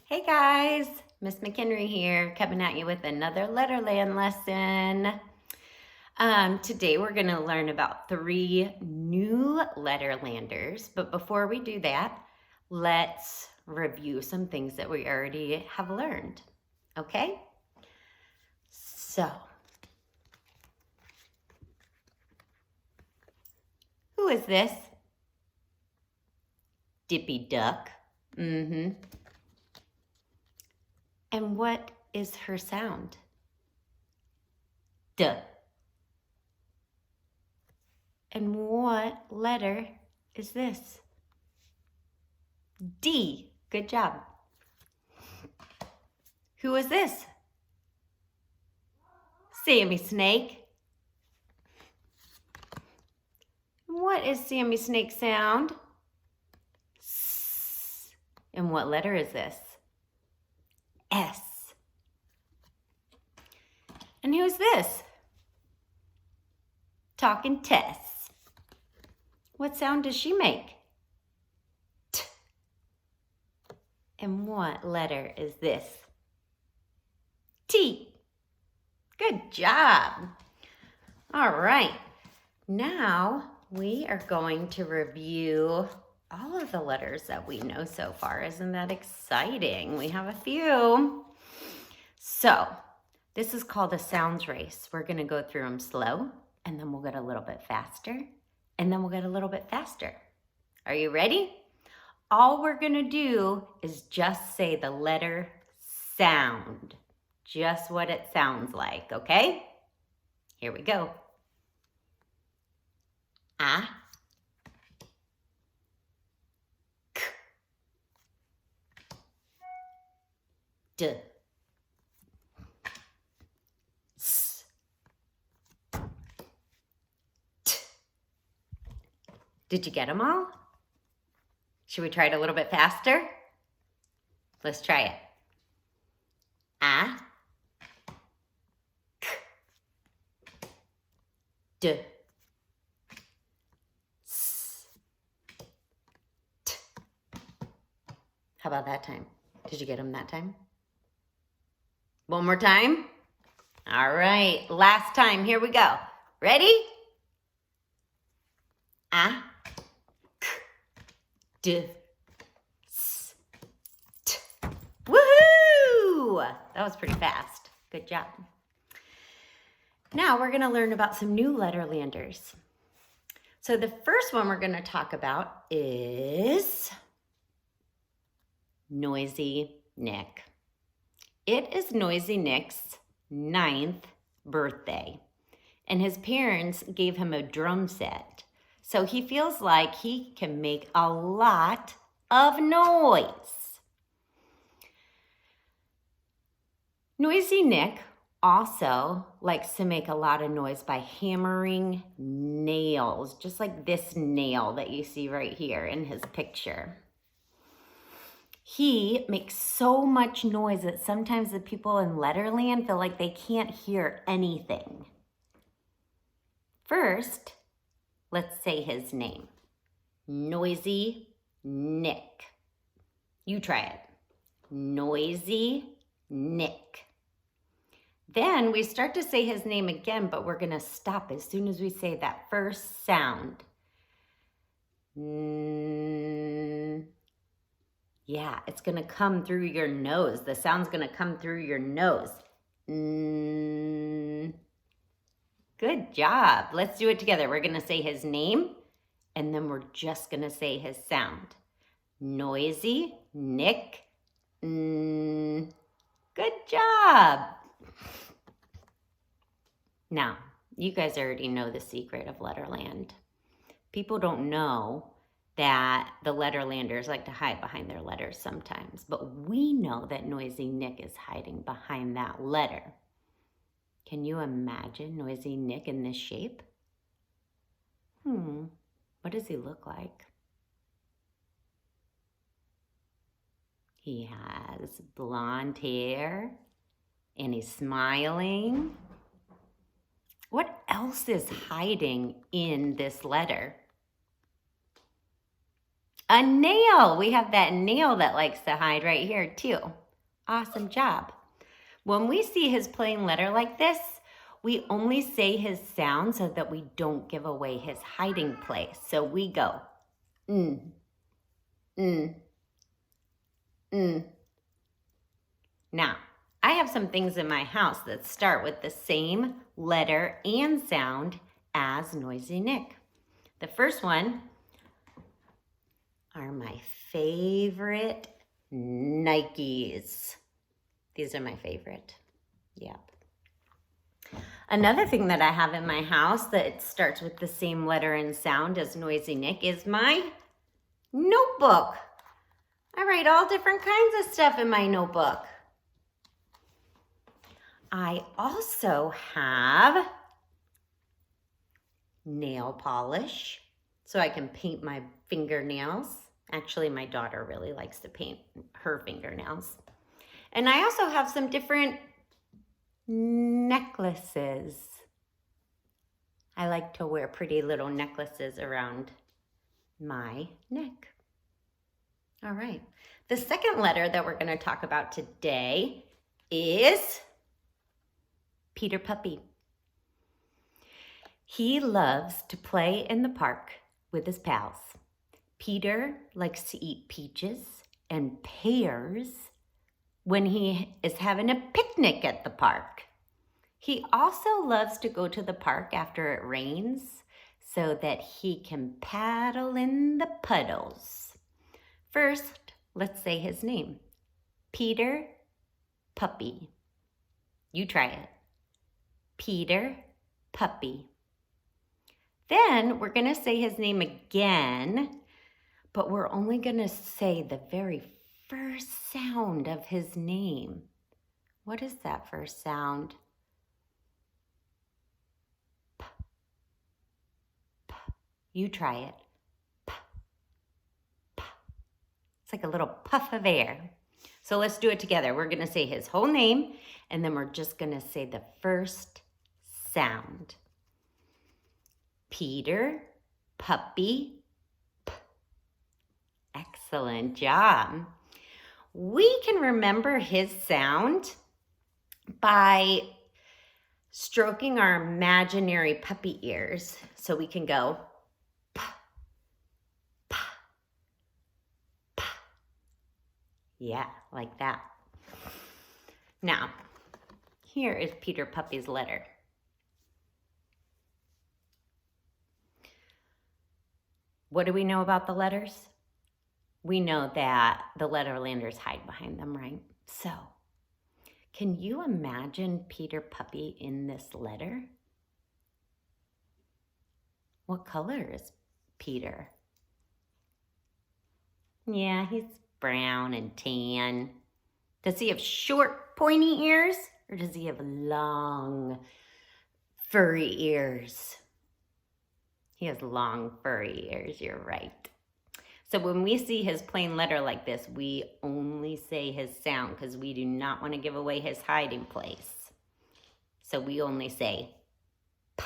Hey guys, Miss McHenry here, coming at you with another Letterland lesson. Today we're going to learn about 3 new Letterlanders, but before we do that, let's review some things that we already have learned, okay? So, who is this? Dippy Duck. And what is her sound? Duh. And what letter is this? D. Good job. Who is this? Sammy Snake. What is Sammy Snake sound? S. And what letter is this? S. And who's this? Talking Tess. What sound does she make? T. And what letter is this? T. Good job. All right. Now we are going to review all of the letters that we know so far. Isn't that exciting? We have a few. So this is called a sounds race. We're going to go through them slow, and then we'll get a little bit faster, and then we'll get a little bit faster. Are you ready? All we're going to do is just say the letter sound, just what it sounds like, okay? Here we go. A. K. D. S. T. Did you get them all? Should we try it a little bit faster? Let's try it. A. K. D. S. T. How about that time? Did you get them that time? One more time? All right, last time. Here we go. Ready? A. K. D. S. T. Woohoo! That was pretty fast. Good job. Now we're going to learn about some new Letterlanders. So the first one we're going to talk about is Noisy Nick. It is Noisy Nick's 9th birthday, and his parents gave him a drum set. So he feels like he can make a lot of noise. Noisy Nick also likes to make a lot of noise by hammering nails, just like this nail that you see right here in his picture. He makes so much noise that sometimes the people in Letterland feel like they can't hear anything. First, let's say his name. Noisy Nick. You try it. Noisy Nick. Then we start to say his name again, but we're going to stop as soon as we say that first sound. Yeah, it's going to come through your nose. The sound's going to come through your nose. Good job. Let's do it together. We're going to say his name, and then we're just going to say his sound. Noisy Nick. Good job. Now, you guys already know the secret of Letterland. People don't know that the Letterlanders like to hide behind their letters sometimes, but we know that Noisy Nick is hiding behind that letter. Can you imagine Noisy Nick in this shape? What does he look like? He has blonde hair and he's smiling. What else is hiding in this letter? A nail. We have that nail that likes to hide right here too. Awesome job. When we see his plain letter like this, we only say his sound so that we don't give away his hiding place. So we go, mm, mm, mm. Now, I have some things in my house that start with the same letter and sound as Noisy Nick. The first one are my favorite Nikes. These are my favorite. Yep. Another thing that I have in my house that starts with the same letter and sound as Noisy Nick is my notebook. I write all different kinds of stuff in my notebook. I also have nail polish so I can paint my fingernails. Actually, my daughter really likes to paint her fingernails. And I also have some different necklaces. I like to wear pretty little necklaces around my neck. All right. The second letter that we're going to talk about today is Peter Puppy. He loves to play in the park with his pals. Peter likes to eat peaches and pears when he is having a picnic at the park. He also loves to go to the park after it rains so that he can paddle in the puddles. First, let's say his name. Peter Puppy. You try it. Peter Puppy. Then we're going to say his name again, but we're only going to say the very first sound of his name. What is that first sound? P. P. You try it. P. P. It's like a little puff of air. So let's do it together. We're going to say his whole name, and then we're just going to say the first sound. Peter Puppy. P. Excellent job. We can remember his sound by stroking our imaginary puppy ears. So we can go p, p, p. Yeah, like that. Now, here is Peter Puppy's letter. What do we know about the letters? We know that the Letterlanders hide behind them, right? So, can you imagine Peter Puppy in this letter? What color is Peter? Yeah, he's brown and tan. Does he have short, pointy ears? Or does he have long, furry ears? He has long, furry ears, you're right. So when we see his plain letter like this, we only say his sound because we do not want to give away his hiding place. So we only say p,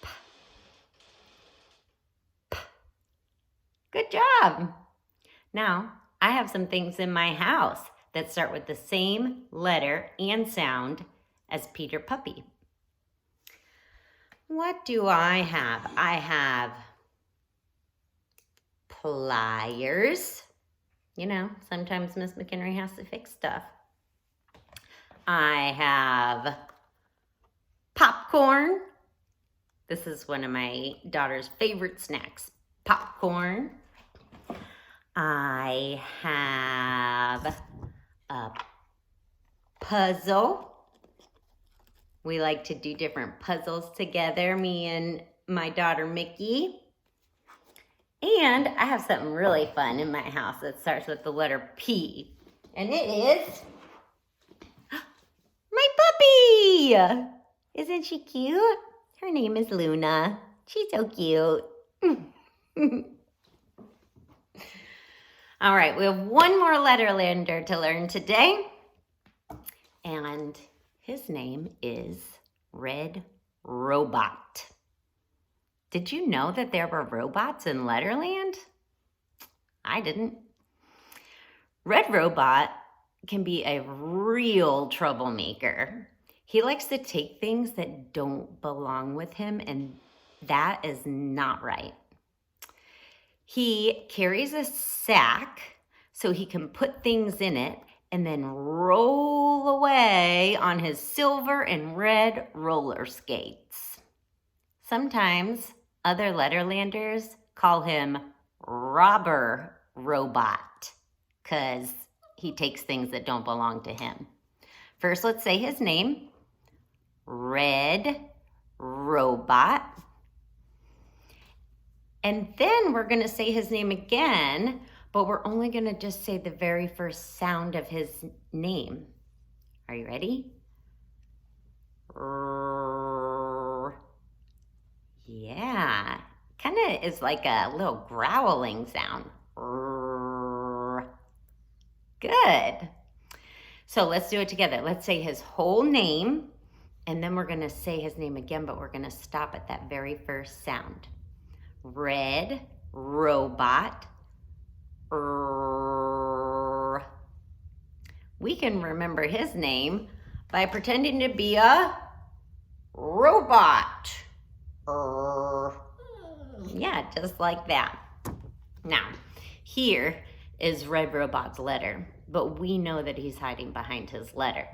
p, p. Good job. Now, I have some things in my house that start with the same letter and sound as Peter Puppy. What do I have? I have pliers. You know, sometimes Miss McHenry has to fix stuff. I have popcorn. This is one of my daughter's favorite snacks, popcorn. I have a puzzle. We like to do different puzzles together, me and my daughter Mickey. And I have something really fun in my house that starts with the letter P. And it is my puppy. Isn't she cute? Her name is Luna. She's so cute. All right, we have one more Letterlander to learn today. And his name is Red Robot. Did you know that there were robots in Letterland? I didn't. Red Robot can be a real troublemaker. He likes to take things that don't belong with him, and that is not right. He carries a sack so he can put things in it and then roll away on his silver and red roller skates. Sometimes other Letterlanders call him Robber Robot because he takes things that don't belong to him. First, let's say his name, Red Robot. And then we're going to say his name again, but we're only going to just say the very first sound of his name. Are you ready? Yeah, kind of is like a little growling sound. Good. So let's do it together. Let's say his whole name, and then we're going to say his name again, but we're going to stop at that very first sound. Red Robot. We can remember his name by pretending to be a robot. Yeah, just like that. Now, here is Red Robot's letter, but we know that he's hiding behind his letter.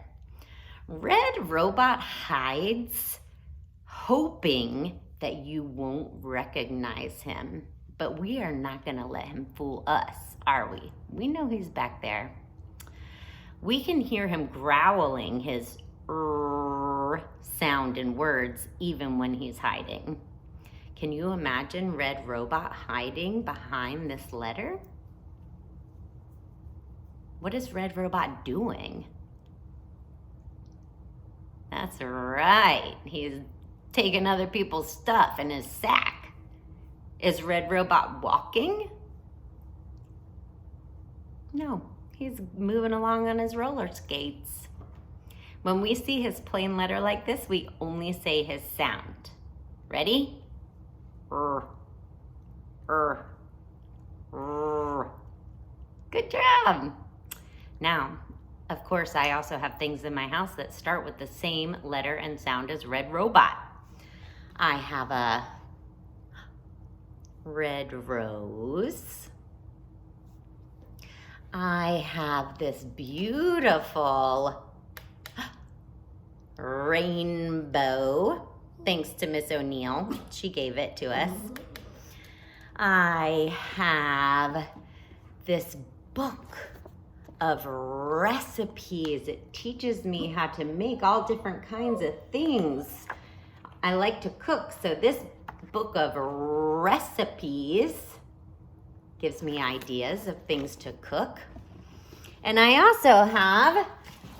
Red Robot hides, hoping that you won't recognize him, but we are not going to let him fool us, are we? We know he's back there. We can hear him growling his sound in words even when he's hiding. Can you imagine Red Robot hiding behind this letter? What is Red Robot doing? That's right. He's taking other people's stuff in his sack. Is Red Robot walking? No, he's moving along on his roller skates. When we see his plain letter like this, we only say his sound. Ready? Good job. Now, of course, I also have things in my house that start with the same letter and sound as Red Robot. I have a red rose. I have this beautiful rainbow, thanks to Miss O'Neill. She gave it to us. I have this book of recipes. It teaches me how to make all different kinds of things. I like to cook, so this book of recipes gives me ideas of things to cook. And I also have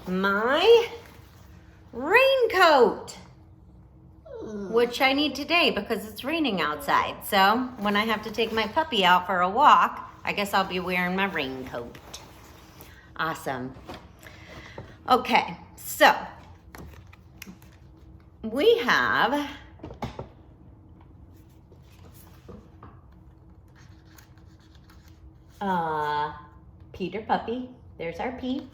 my raincoat, which I need today because it's raining outside. So when I have to take my puppy out for a walk, I guess I'll be wearing my raincoat. Awesome. Okay, so we have Peter Puppy. There's our P.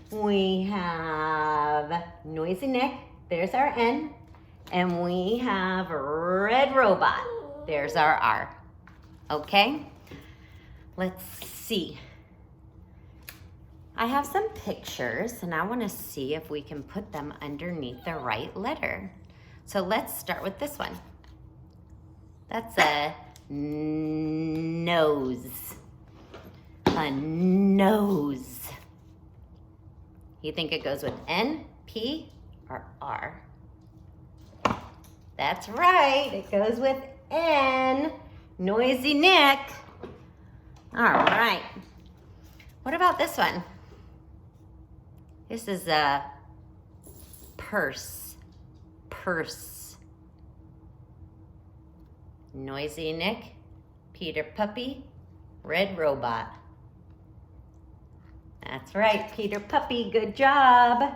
We have Noisy Nick. There's our N. And we have Red Robot. There's our R. Okay? Let's see. I have some pictures and I want to see if we can put them underneath the right letter. So let's start with this one. That's a nose. A nose. You think it goes with N, P, or R? That's right, it goes with N. Noisy Nick. All right. What about this one? This is a purse. Purse. Noisy Nick, Peter Puppy, Red Robot. That's right, Peter Puppy, good job.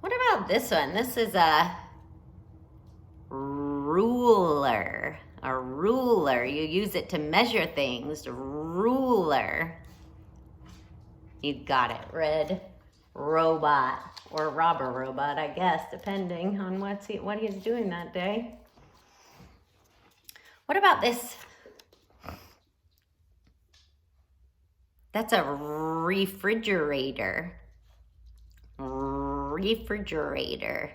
What about this one? This is a ruler. A ruler. You use it to measure things. Ruler. You got it. Red robot. Or robber robot, I guess, depending on what he's doing that day. What about this? That's a refrigerator. Refrigerator.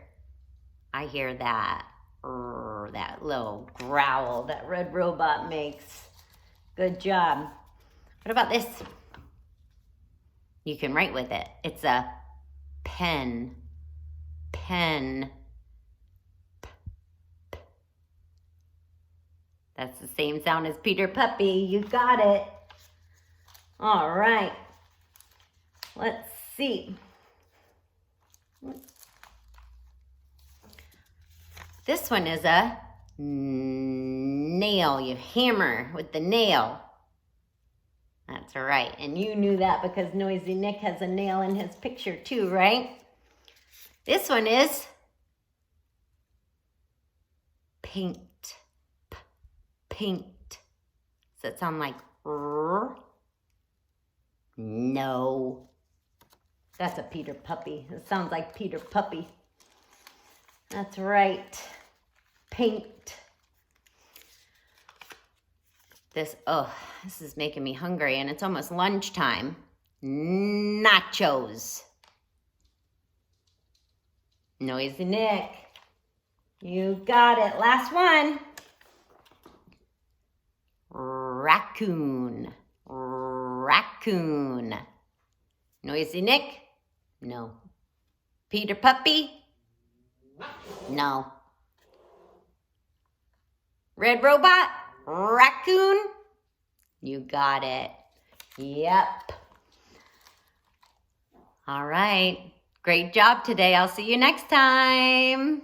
I hear that. That little growl that red robot makes. Good job. What about this? You can write with it. It's a pen. Pen. That's the same sound as Peter Puppy. You got it. All right. Let's see. This one is a nail. You hammer with the nail. That's right. And you knew that because Noisy Nick has a nail in his picture too, right? This one is paint. Paint. Does that sound like R? No. That's a Peter Puppy. It sounds like Peter Puppy. That's right. Paint. This is making me hungry and it's almost lunchtime. Nachos. Noisy Nick. You got it. Last one. Raccoon. Raccoon. Noisy Nick? No. Peter Puppy? No. Red robot? Raccoon? You got it. Yep. All right. Great job today. I'll see you next time.